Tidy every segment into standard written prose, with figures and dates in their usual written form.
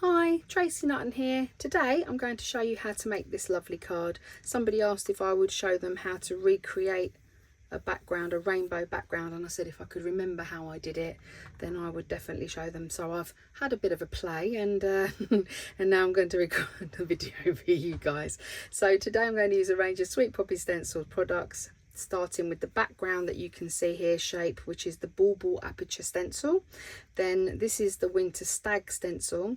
Hi, Tracy Nutton here. Today I'm going to show you how to make this lovely card. Somebody asked if I would show them how to recreate a background, a rainbow background, and I said if I could remember how I did it, then I would definitely show them. So I've had a bit of a play and and now I'm going to record the video for you guys. So today I'm going to use a range of Sweet Poppy Stencils products, starting with the background that you can see here shape, which is the Bauble Aperture stencil. Then this is the Winter Stag stencil.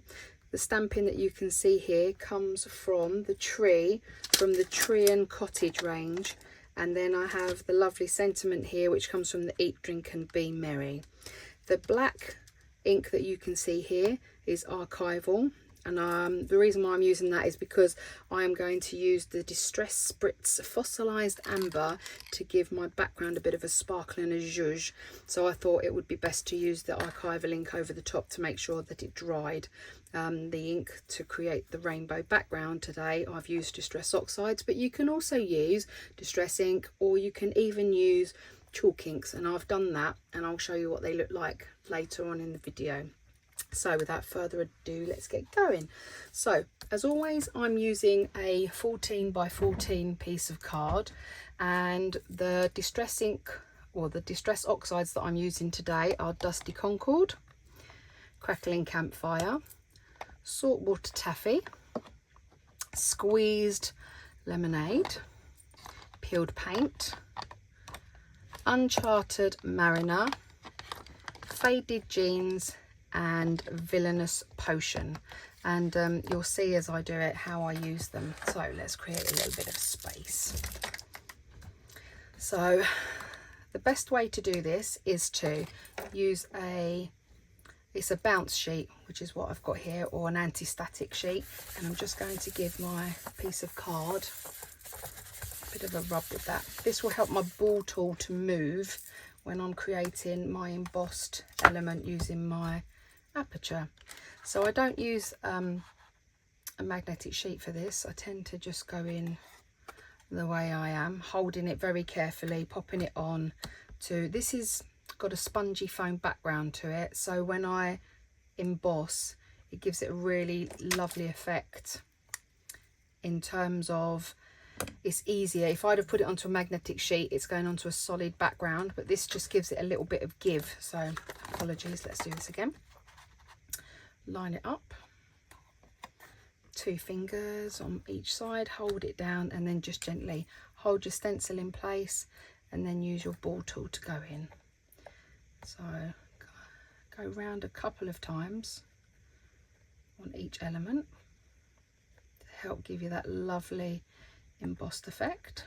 The stamping that you can see here comes from the tree and Cottage range. And then I have the lovely sentiment here, which comes from the Eat, Drink and Be Merry. The black ink that you can see here is archival. And the reason why I'm using that is because I am going to use the Distress Spritz Fossilized Amber to give my background a bit of a sparkle and a zhuzh. So I thought it would be best to use the archival ink over the top to make sure that it dried. The ink to create the rainbow background today, I've used Distress Oxides, but you can also use Distress ink, or you can even use chalk inks, and I've done that and I'll show you what they look like later on in the video. So without further ado, let's get going. So as always, I'm using a 14 by 14 piece of card, and the Distress ink or the Distress Oxides that I'm using today are Dusty Concord, Crackling Campfire, Saltwater Taffy, Squeezed Lemonade, Peeled Paint, Uncharted Mariner, Faded Jeans, and Villainous Potion. And you'll see as I do it how I use them. So let's create a little bit of space. So the best way to do this is to use it's a bounce sheet, which is what I've got here, or an anti-static sheet, and I'm just going to give my piece of card a bit of a rub with that. This will help my ball tool to move when I'm creating my embossed element using my Aperture. So I don't use a magnetic sheet for this. I tend to just go in the way I am, holding it very carefully, popping it on to, this is got a spongy foam background to it, so when I emboss it gives it a really lovely effect in terms of it's easier. If I'd have put it onto a magnetic sheet, it's going onto a solid background, but this just gives it a little bit of give. So apologies, let's do this again. Line it up, 2 fingers on each side, hold it down, and then just gently hold your stencil in place and then use your ball tool to go in. So go round a couple of times on each element to help give you that lovely embossed effect.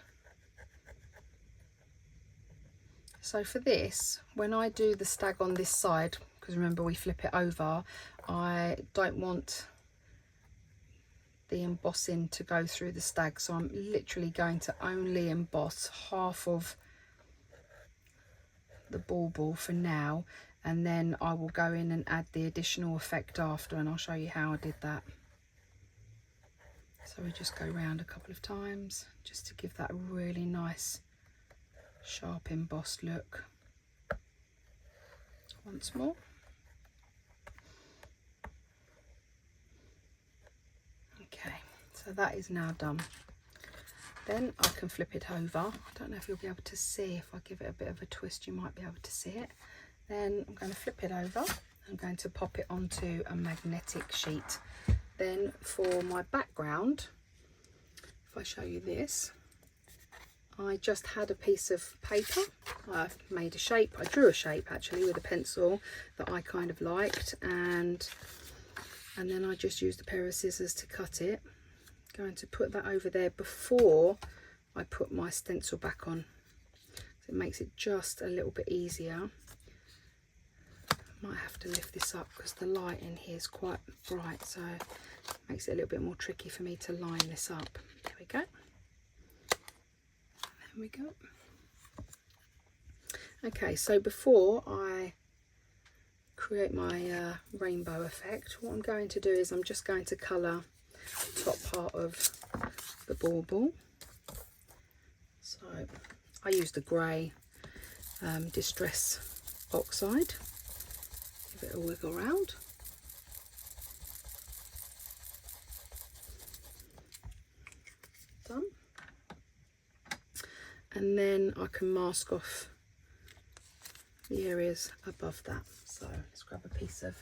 So for this, when I do the stag on this side, because remember we flip it over, I don't want the embossing to go through the stag, so I'm literally going to only emboss half of the bauble for now, and then I will go in and add the additional effect after, and I'll show you how I did that. So we just go round a couple of times just to give that a really nice sharp embossed look. Once more. Okay, so that is now done. Then I can flip it over. I don't know if you'll be able to see. If I give it a bit of a twist, you might be able to see it. Then I'm going to flip it over. I'm going to pop it onto a magnetic sheet. Then for my background, if I show you this, I just had a piece of paper. I've made a shape. I drew a shape actually with a pencil that I kind of liked, and then I just used a pair of scissors to cut it. Going to put that over there before I put my stencil back on. So it makes it just a little bit easier. Might have to lift this up because the light in here is quite bright, so it makes it a little bit more tricky for me to line this up. There we go. There we go. Okay, so before I create my rainbow effect, what I'm going to do is I'm just going to colour the top part of the bauble. So I used a grey Distress Oxide. Give it a wiggle round. and then I can mask off the areas above that. So let's grab a piece of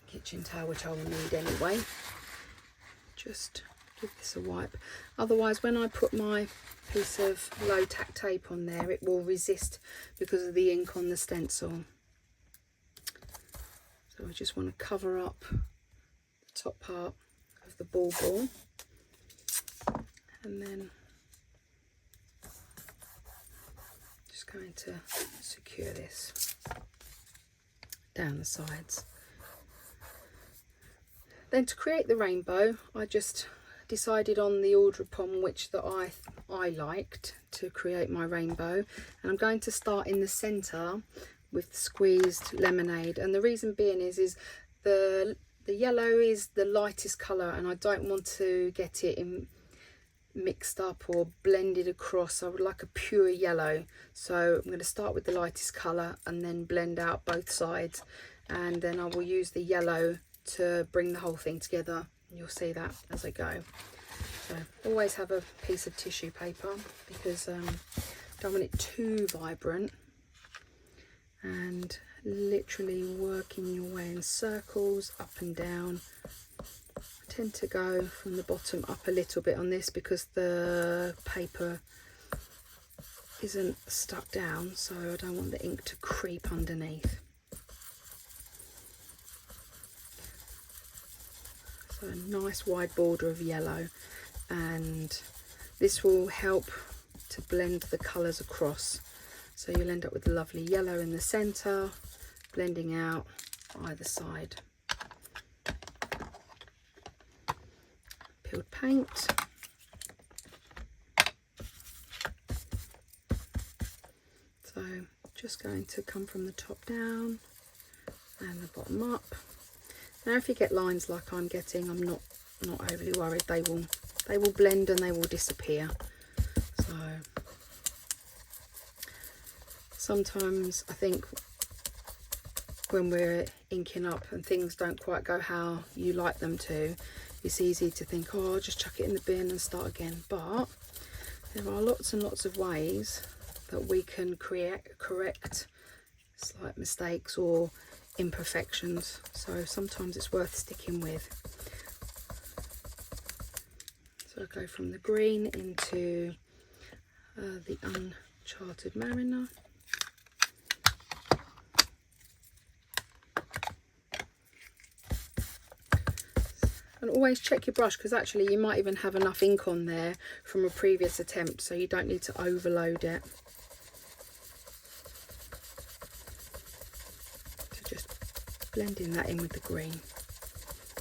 kitchen towel, which I will need anyway. Just give this a wipe. Otherwise, when I put my piece of low tack tape on there, it will resist because of the ink on the stencil. So I just want to cover up the top part of the bauble, and then just going to secure this down the sides. Then to create the rainbow, I just decided on the order upon which that I liked to create my rainbow, and I'm going to start in the centre with squeezed lemonade. And the reason being is the yellow is the lightest colour, and I don't want to get it mixed up or blended across. I would like a pure yellow, so I'm going to start with the lightest colour and then blend out both sides, and then I will use the yellow to bring the whole thing together. You'll see that as I go. So always have a piece of tissue paper, because don't want it too vibrant, and literally working your way in circles up and down. I tend to go from the bottom up a little bit on this because the paper isn't stuck down, so I don't want the ink to creep underneath. So a nice wide border of yellow, and this will help to blend the colours across. So you'll end up with the lovely yellow in the centre, blending out either side. Peeled paint. So just going to come from the top down and the bottom up. Now if you get lines like I'm getting, I'm not overly worried. They will blend and they will disappear. So sometimes I think when we're inking up and things don't quite go how you like them to, it's easy to think, oh, I'll just chuck it in the bin and start again. But there are lots and lots of ways that we can correct slight mistakes or imperfections, so sometimes it's worth sticking with. So I go from the green into the Uncharted Mariner. And always check your brush, because actually you might even have enough ink on there from a previous attempt, so you don't need to overload it. Blending that in with the green.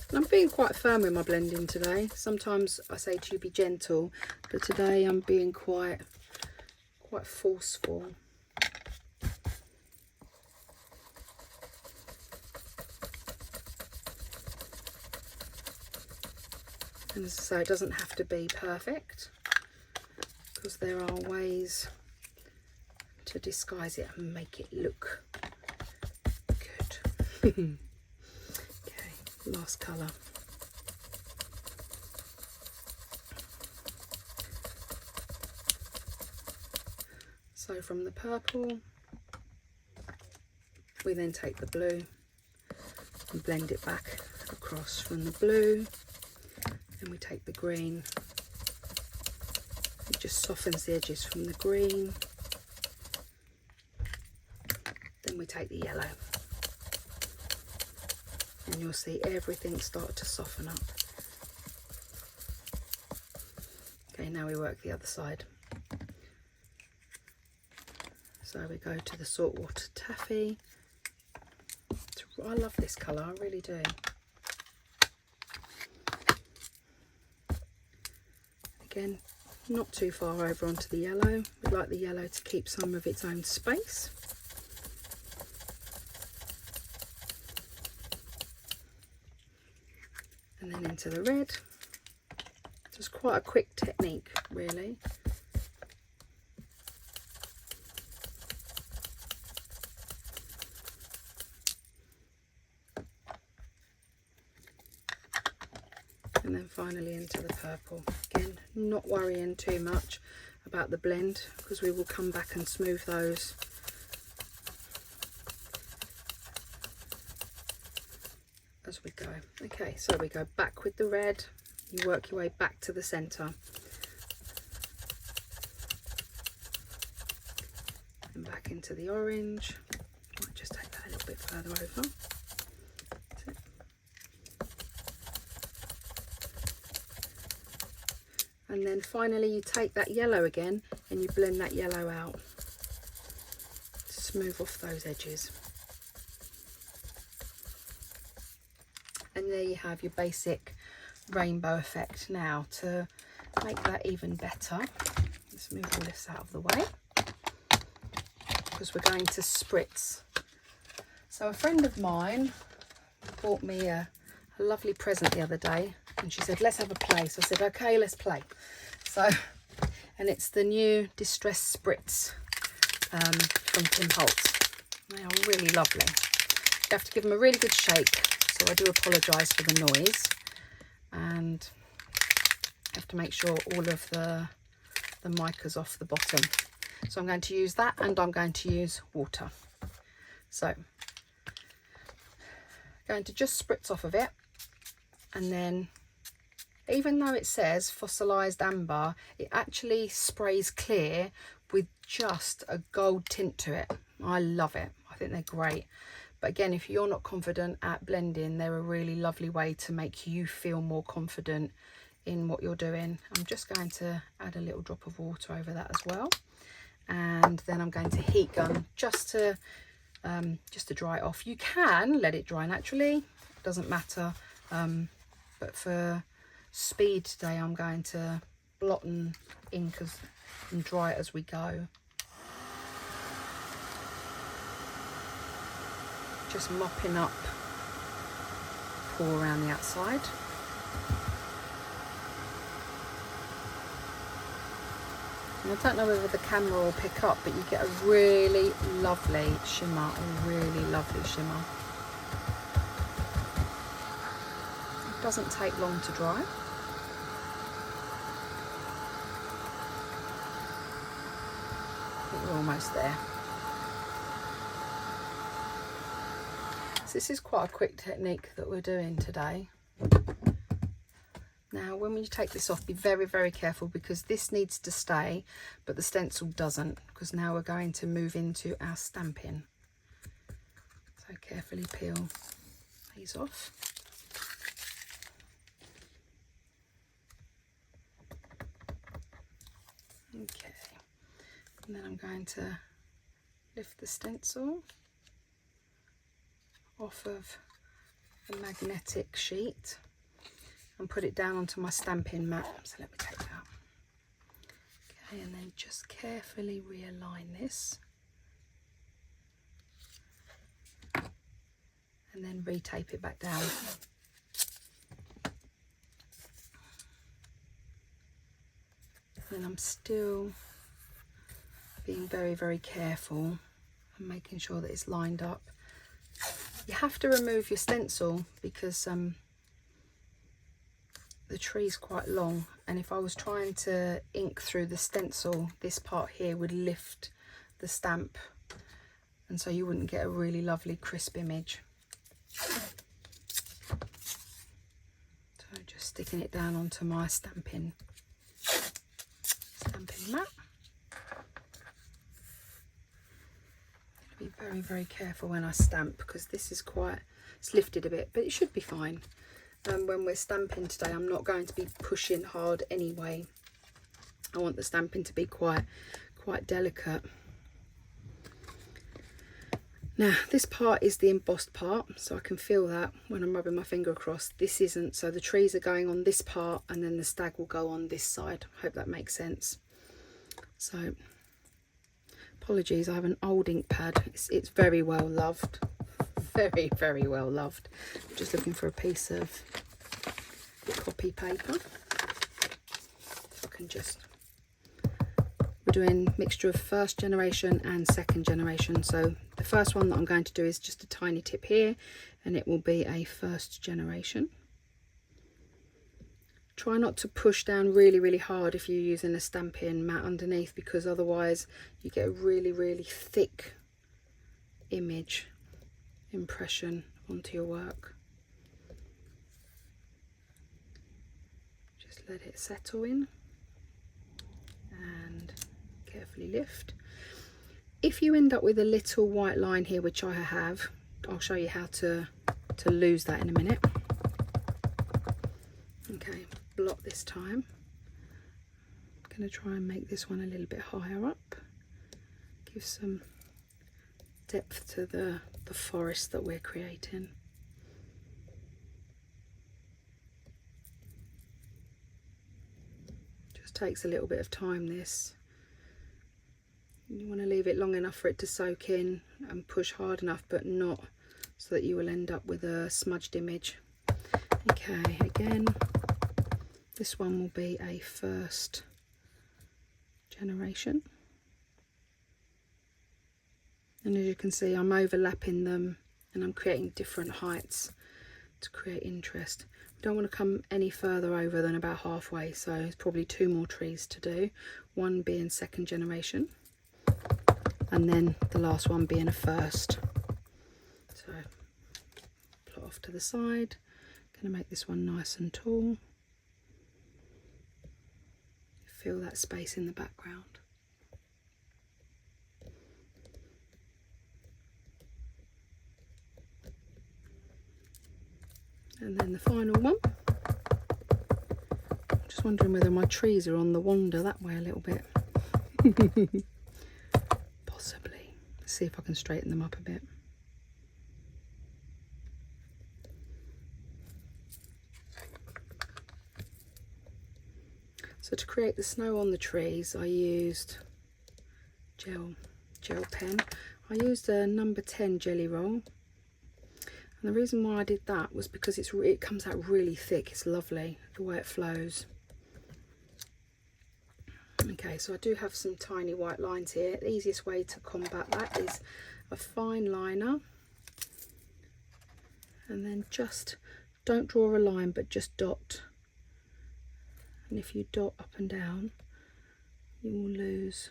And I'm being quite firm with my blending today. Sometimes I say to you be gentle, but today I'm being quite forceful. And as I say, it doesn't have to be perfect, because there are ways to disguise it and make it look good. Okay, last colour. So from the purple, we then take the blue and blend it back across from the blue. Then we take the green. It just softens the edges from the green. Then we take the yellow. And you'll see everything start to soften up. Okay, now we work the other side. So we go to the saltwater taffy. I love this colour, I really do. Again, not too far over onto the yellow. We'd like the yellow to keep some of its own space. And then into the red. Just quite a quick technique, really. and then finally into the purple. Again, not worrying too much about the blend, because we will come back and smooth those as we go. Okay, so we go back with the red, you work your way back to the center and back into the orange. Might just take that a little bit further over. That's it. And then finally you take that yellow again and you blend that yellow out to smooth off those edges. And there you have your basic rainbow effect. Now, to make that even better, let's move all this out of the way, because we're going to spritz. So a friend of mine bought me a lovely present the other day, and she said, let's have a play. So I said, okay, let's play. So, and it's the new Distress Spritz from Tim Holtz. They are really lovely. You have to give them a really good shake, so I do apologise for the noise, and you have to make sure all of the mica's off the bottom. So I'm going to use that, and I'm going to use water. So going to just spritz off of it, and then even though it says fossilised amber, it actually sprays clear with just a gold tint to it. I love it. I think they're great. But again, if you're not confident at blending, they're a really lovely way to make you feel more confident in what you're doing. I'm just going to add a little drop of water over that as well. And then I'm going to heat gun just to dry it off. You can let it dry naturally, it doesn't matter. But for speed today, I'm going to blot and ink and dry it as we go. Just mopping up pour around the outside. And I don't know whether the camera will pick up, but you get a really lovely shimmer, a really lovely shimmer. It doesn't take long to dry. I think we're almost there. This is quite a quick technique that we're doing today. Now, when you take this off, be very, very careful, because this needs to stay, but the stencil doesn't, because now we're going to move into our stamping. So carefully peel these off. Okay, and then I'm going to lift the stencil off of the magnetic sheet and put it down onto my stamping mat. So let me take that. Okay, and then just carefully realign this, and then retape it back down. And I'm still being very, very careful and making sure that it's lined up. You have to remove your stencil because the tree's quite long, and if I was trying to ink through the stencil, this part here would lift the stamp, and so you wouldn't get a really lovely crisp image. So just sticking it down onto my stamping mat. Be very, very careful when I stamp, because this is it's lifted a bit, but it should be fine. When we're stamping today, I'm not going to be pushing hard anyway. I want the stamping to be quite delicate. Now, this part is the embossed part, so I can feel that when I'm rubbing my finger across. This isn't, so the trees are going on this part, and then the stag will go on this side. Hope that makes sense. So apologies, I have an old ink pad. It's very well loved. Very, very well loved. I'm just looking for a piece of copy paper. If I can just... We're doing mixture of first generation and second generation. So the first one that I'm going to do is just a tiny tip here, and it will be a first generation. Try not to push down really hard if you're using a stamping mat underneath, because otherwise you get a really thick image impression onto your work. Just let it settle in and carefully lift. If you end up with a little white line here, which I have, I'll show you how to lose that in a minute. Okay, blot this time. I'm going to try and make this one a little bit higher up, give some depth to the forest that we're creating. Just takes a little bit of time, this. You want to leave it long enough for it to soak in and push hard enough, but not so that you will end up with a smudged image. Okay, again, this one will be a first generation. And as you can see, I'm overlapping them and I'm creating different heights to create interest. I don't want to come any further over than about halfway, so it's probably 2 more trees to do, one being second generation and then the last one being a first. So plot off to the side. Going to make this one nice and tall. Feel that space in the background. And then the final one. I'm just wondering whether my trees are on the wander that way a little bit. Possibly. Let's see if I can straighten them up a bit. So to create the snow on the trees, I used gel pen. I used a number 10 jelly roll. And the reason why I did that was because it comes out really thick. It's lovely the way it flows. Okay, so I do have some tiny white lines here. The easiest way to combat that is a fine liner. And then just don't draw a line, but just dot. And if you dot up and down, you will lose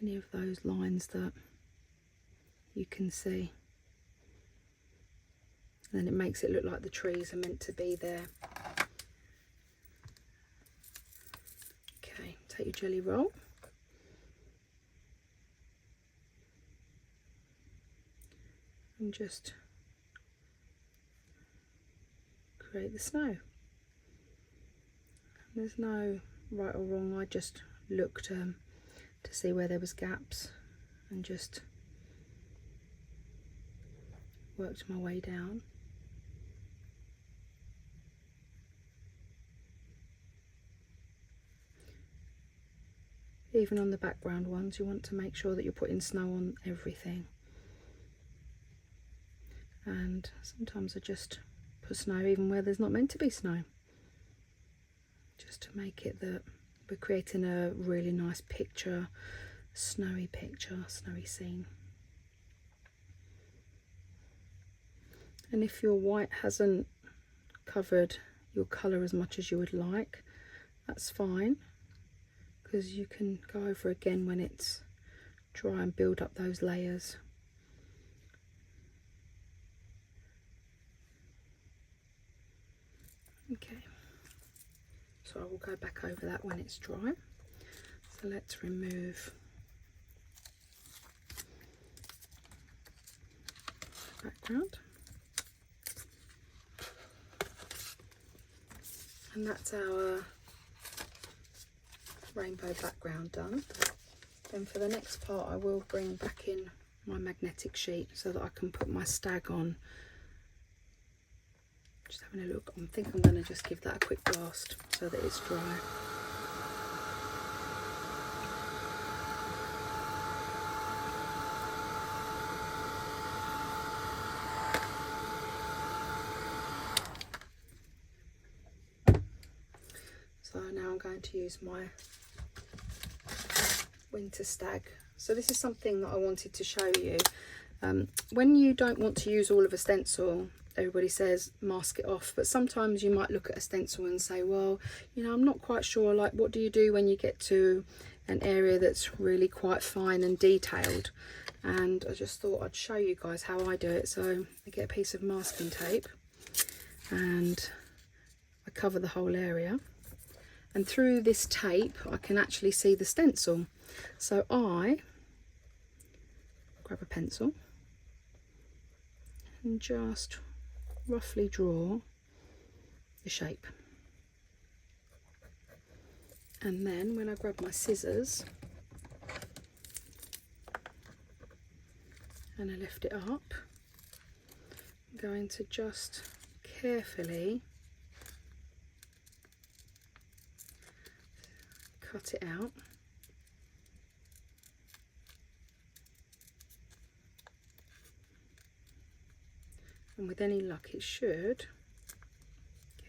any of those lines that you can see. And then it makes it look like the trees are meant to be there. Okay, take your jelly roll. And just create the snow. There's no right or wrong, I just looked to see where there was gaps and just worked my way down. Even on the background ones, you want to make sure that you're putting snow on everything. And sometimes I just put snow even where there's not meant to be snow, just to make it that we're creating a really nice picture, snowy scene. And if your white hasn't covered your colour as much as you would like, that's fine, because you can go over again when it's dry and build up those layers. Okay, so I will go back over that when it's dry. So let's remove the background. And that's our rainbow background done. Then for the next part I will bring back in my magnetic sheet so that I can put my stag on. Just having a look, I think I'm going to just give that a quick blast so that it's dry. So now I'm going to use my winter stag. So this is something that I wanted to show you. When you don't want to use all of a stencil, everybody says mask it off, but sometimes you might look at a stencil and say, well, you know, I'm not quite sure, like, what do you do when you get to an area that's really quite fine and detailed? And I just thought I'd show you guys how I do it. So I get a piece of masking tape and I cover the whole area, and through this tape I can actually see the stencil. So I grab a pencil and just roughly draw the shape, and then when I grab my scissors and I lift it up, I'm going to just carefully cut it out. And with any luck it should,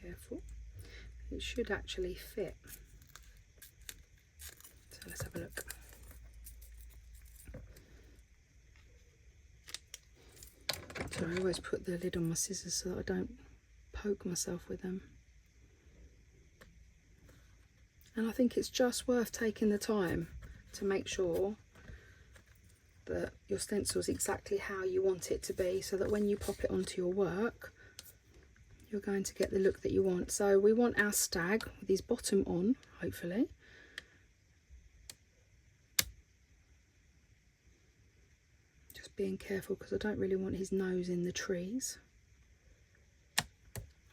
careful, it should actually fit. So let's have a look. So I always put the lid on my scissors so that I don't poke myself with them. And I think it's just worth taking the time to make sure that your stencil is exactly how you want it to be, so that when you pop it onto your work, you're going to get the look that you want. So we want our stag with his bottom on, hopefully. Just being careful because I don't really want his nose in the trees.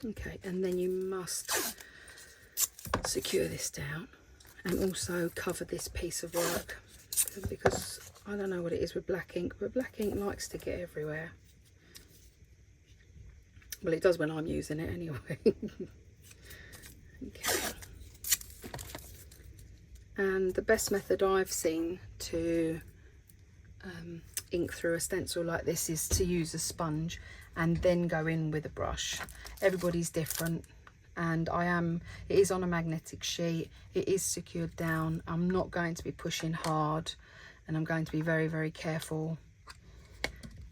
Okay, and then you must secure this down and also cover this piece of work, because I don't know what it is with black ink, but black ink likes to get everywhere. Well, it does when I'm using it anyway. Okay. And the best method I've seen to ink through a stencil like this is to use a sponge and then go in with a brush. Everybody's different, and it is on a magnetic sheet, it is secured down. I'm not going to be pushing hard, and I'm going to be very, very careful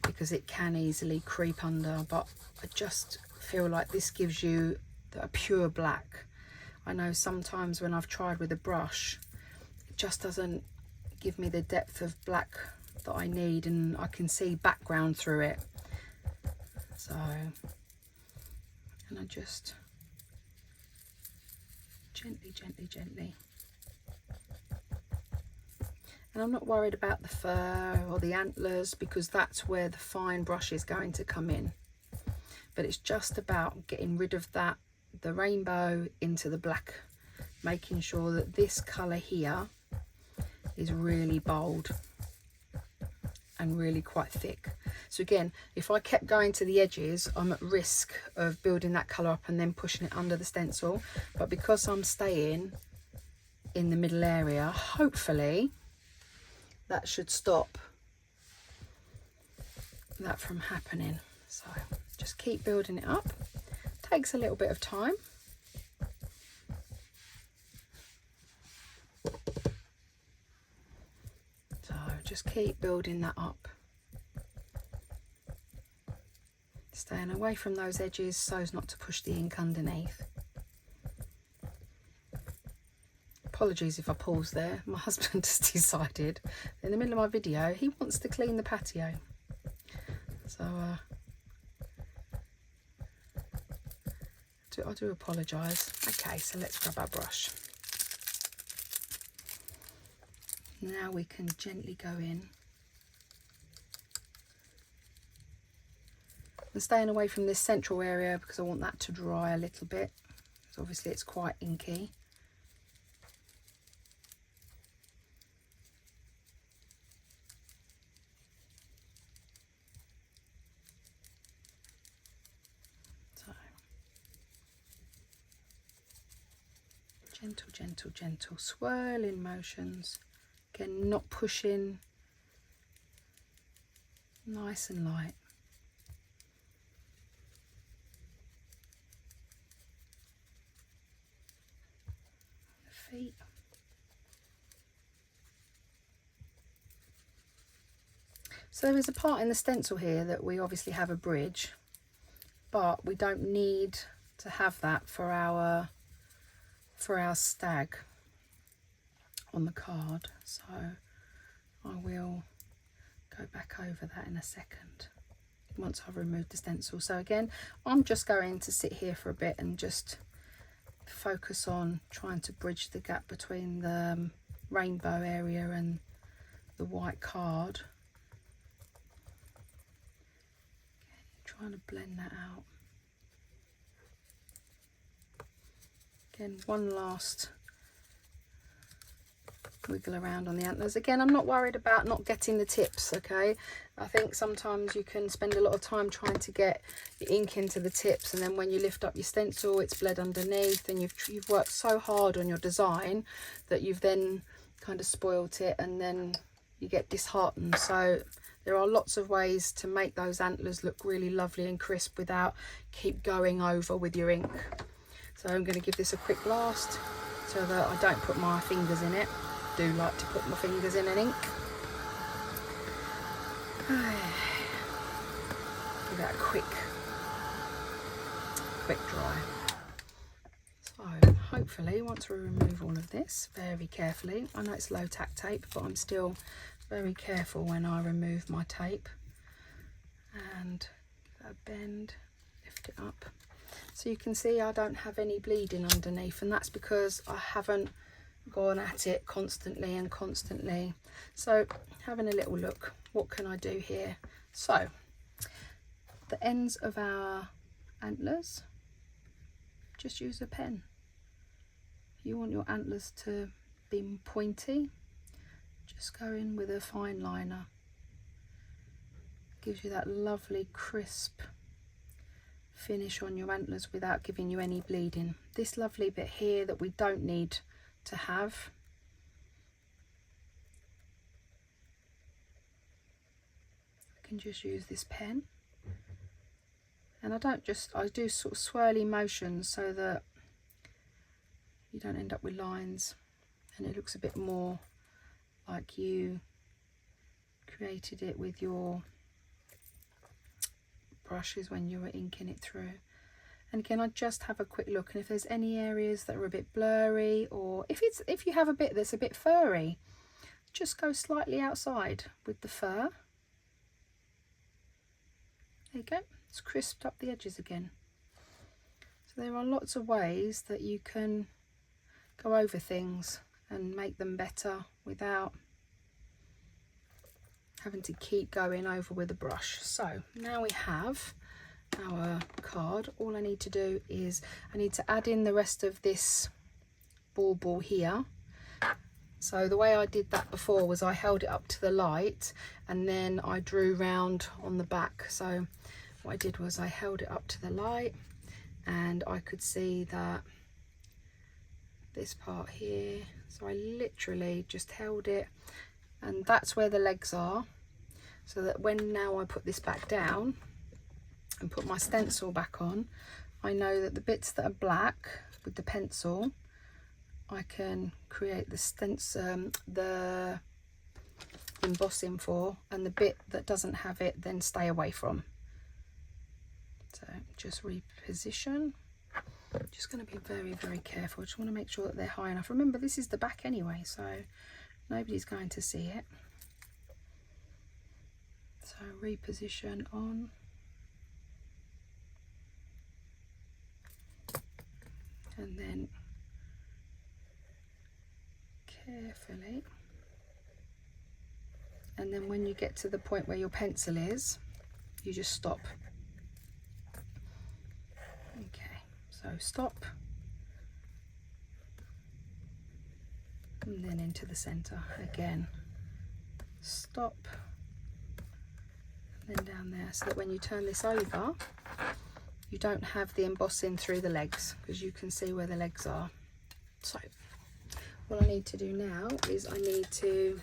because it can easily creep under, but I just feel like this gives you a pure black. I know sometimes when I've tried with a brush, it just doesn't give me the depth of black that I need, and I can see background through it. So, and I just gently, gently, gently. And I'm not worried about the fur or the antlers, because that's where the fine brush is going to come in. But it's just about getting rid of that, the rainbow into the black, making sure that this colour here is really bold and really quite thick. So again, if I kept going to the edges, I'm at risk of building that colour up and then pushing it under the stencil. But because I'm staying in the middle area, hopefully that should stop that from happening. So just keep building it up. Takes a little bit of time. So just keep building that up. Staying away from those edges so as not to push the ink underneath. Apologies if I pause there. My husband has decided in the middle of my video he wants to clean the patio. So I do apologise. Okay, so let's grab our brush. Now we can gently go in. And staying away from this central area because I want that to dry a little bit. So obviously it's quite inky. So gentle, gentle, gentle swirling motions. Again, not pushing. Nice and light. Feet. So there is a part in the stencil here that we obviously have a bridge, but we don't need to have that for our stag on the card. So I will go back over that in a second once I've removed the stencil. So again, I'm just going to sit here for a bit and just focus on trying to bridge the gap between the rainbow area and the white card. Okay, trying to blend that out. Again, one last wiggle around on the antlers. Again, I'm not worried about not getting the tips, okay? I think sometimes you can spend a lot of time trying to get your ink into the tips, and then when you lift up your stencil, it's bled underneath, and you've worked so hard on your design that you've then kind of spoilt it, and then you get disheartened. So there are lots of ways to make those antlers look really lovely and crisp without keep going over with your ink. So I'm going to give this a quick blast so that I don't put my fingers in it. Do like to put my fingers in an ink. Give that a quick dry. So hopefully once we remove all of this very carefully, I know it's low tack tape, but I'm still very careful when I remove my tape, and give that a bend, lift it up. So you can see I don't have any bleeding underneath, and that's because I haven't gone at it constantly. So having a little look, what can I do here? So the ends of our antlers, just use a pen. If you want your antlers to be pointy, just go in with a fine liner. Gives you that lovely crisp finish on your antlers without giving you any bleeding. This lovely bit here that we don't need to have, I can just use this pen, and I do sort of swirly motions so that you don't end up with lines, and it looks a bit more like you created it with your brushes when you were inking it through. And again, I just have a quick look, and if there's any areas that are a bit blurry, or if you have a bit that's a bit furry, just go slightly outside with the fur. There you go, it's crisped up the edges again. So there are lots of ways that you can go over things and make them better without having to keep going over with a brush. So now we have our card. All I need to do is I need to add in the rest of this bauble here. So the way I did that before was I held it up to the light and then I drew round on the back. So what I did was I held it up to the light, and I could see that this part here, so I literally just held it, and that's where the legs are, so that when now I put this back down and put my stencil back on, I know that the bits that are black with the pencil, I can create the stencil, the embossing for, and the bit that doesn't have it then stay away from. So just reposition. I'm just going to be very, very careful. I just want to make sure that they're high enough. Remember, this is the back anyway, so nobody's going to see it. So reposition on. And then carefully. And then when you get to the point where your pencil is, you just stop. Okay, so stop. And then into the center again. Stop. And then down there, so that when you turn this over, you don't have the embossing through the legs, because you can see where the legs are. So what I need to do now is I need to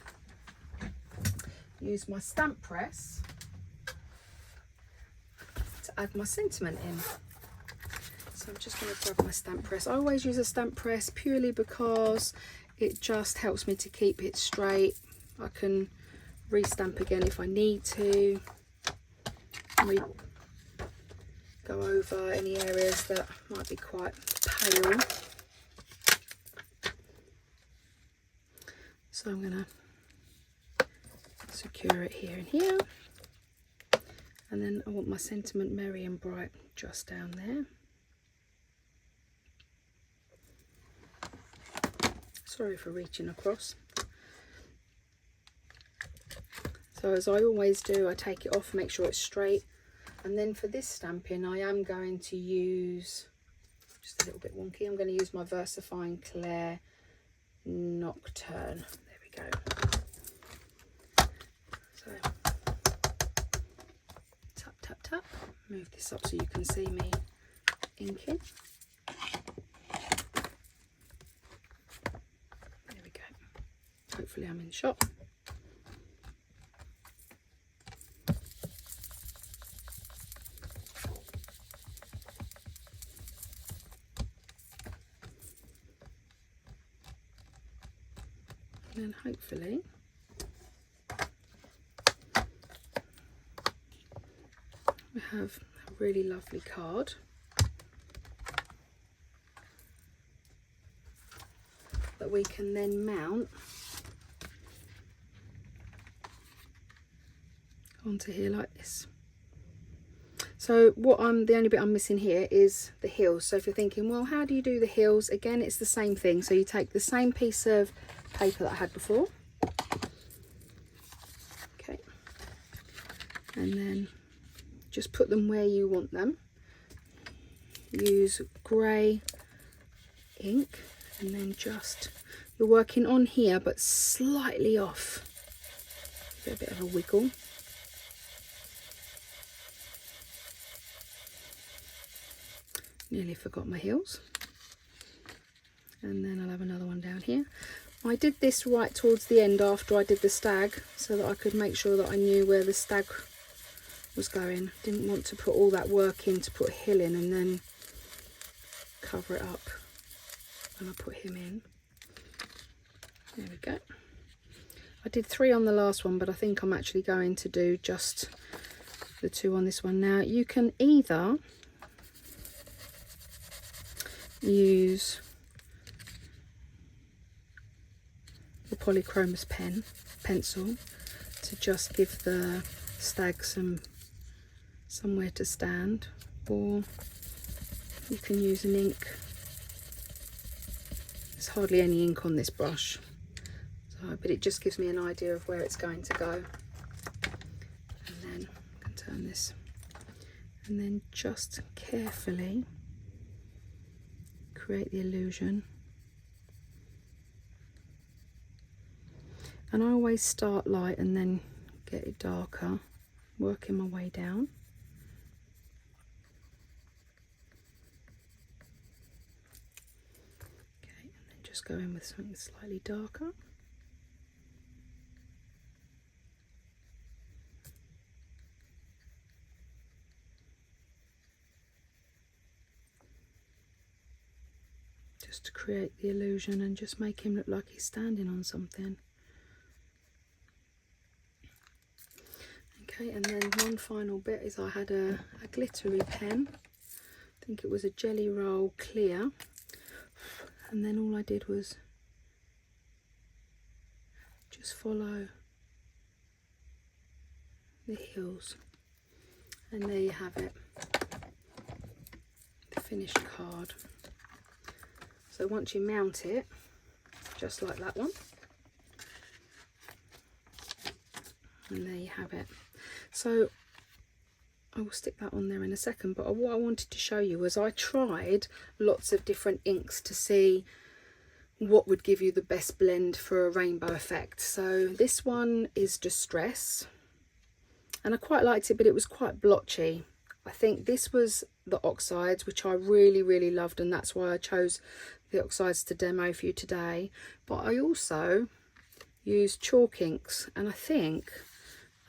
use my stamp press to add my sentiment in. So I'm just going to grab my stamp press. I always use a stamp press purely because it just helps me to keep it straight. I can re-stamp again if I need to. go over any areas that might be quite pale. So I'm going to secure it here and here. And then I want my sentiment merry and bright just down there. Sorry for reaching across. So as I always do, I take it off, make sure it's straight. And then for this stamping, I am going to use, just a little bit wonky, I'm going to use my VersaFine Clair Nocturne. There we go. So, tap, tap, tap. Move this up so you can see me inking. There we go. Hopefully I'm in shot. And hopefully we have a really lovely card that we can then mount onto here like this. So the only bit I'm missing here is the heels. So if you're thinking, well, how do you do the heels? Again, it's the same thing. So you take the same piece of paper that I had before, okay, and then just put them where you want them. Use grey ink, and then just, you're working on here but slightly off. Give it a bit of a wiggle. Nearly forgot my heels. And then I'll have another one down here. I did this right towards the end after I did the stag, so that I could make sure that I knew where the stag was going. Didn't want to put all that work in to put Hill in and then cover it up when I put him in. There we go. I did 3 on the last one, but I think I'm actually going to do just the 2 on this one. Now you can either use the polychromos pencil to just give the stag somewhere to stand, or you can use an ink. There's hardly any ink on this brush, but it just gives me an idea of where it's going to go. And then I can turn this and then just carefully create the illusion. And I always start light and then get it darker, working my way down. Okay, and then just go in with something slightly darker. Just to create the illusion and just make him look like he's standing on something. Okay, and then one final bit is I had a glittery pen. I think it was a Jelly Roll Clear. And then all I did was just follow the heels. And there you have it, the finished card. So once you mount it, just like that one, and there you have it. So I will stick that on there in a second, but what I wanted to show you was I tried lots of different inks to see what would give you the best blend for a rainbow effect. So this one is Distress, and I quite liked it, but it was quite blotchy. I think this was the oxides, which I really loved, and that's why I chose the oxides to demo for you today. But I also used chalk inks, and I think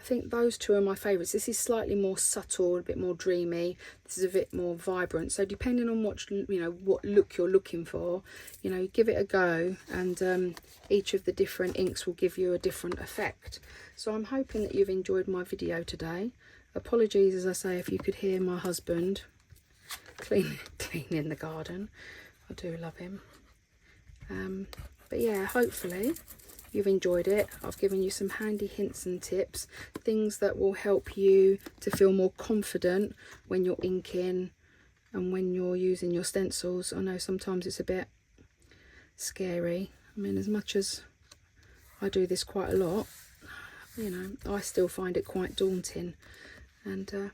those 2 are my favourites. This is slightly more subtle, a bit more dreamy. This is a bit more vibrant. So depending on what look you're looking for, give it a go, and each of the different inks will give you a different effect. So I'm hoping that you've enjoyed my video today. Apologies, as I say, if you could hear my husband cleaning the garden. I do love him. But yeah, hopefully you've enjoyed it. I've given you some handy hints and tips, things that will help you to feel more confident when you're inking and when you're using your stencils. I know sometimes it's a bit scary. I mean, as much as I do this quite a lot, you know, I still find it quite daunting. And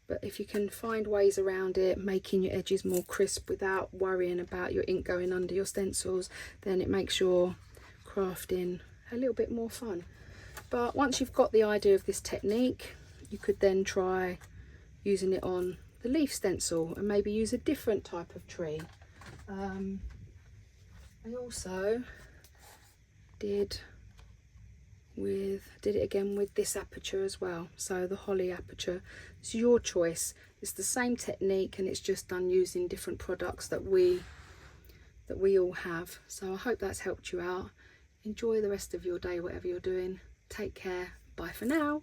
but if you can find ways around it, making your edges more crisp without worrying about your ink going under your stencils, then it makes your crafting a little bit more fun. But once you've got the idea of this technique, you could then try using it on the leaf stencil and maybe use a different type of tree. I also did it again with this aperture as well, so the holly aperture. It's your choice. It's the same technique and it's just done using different products that we all have. So I hope that's helped you out. Enjoy the rest of your day, whatever you're doing. Take care. Bye for now.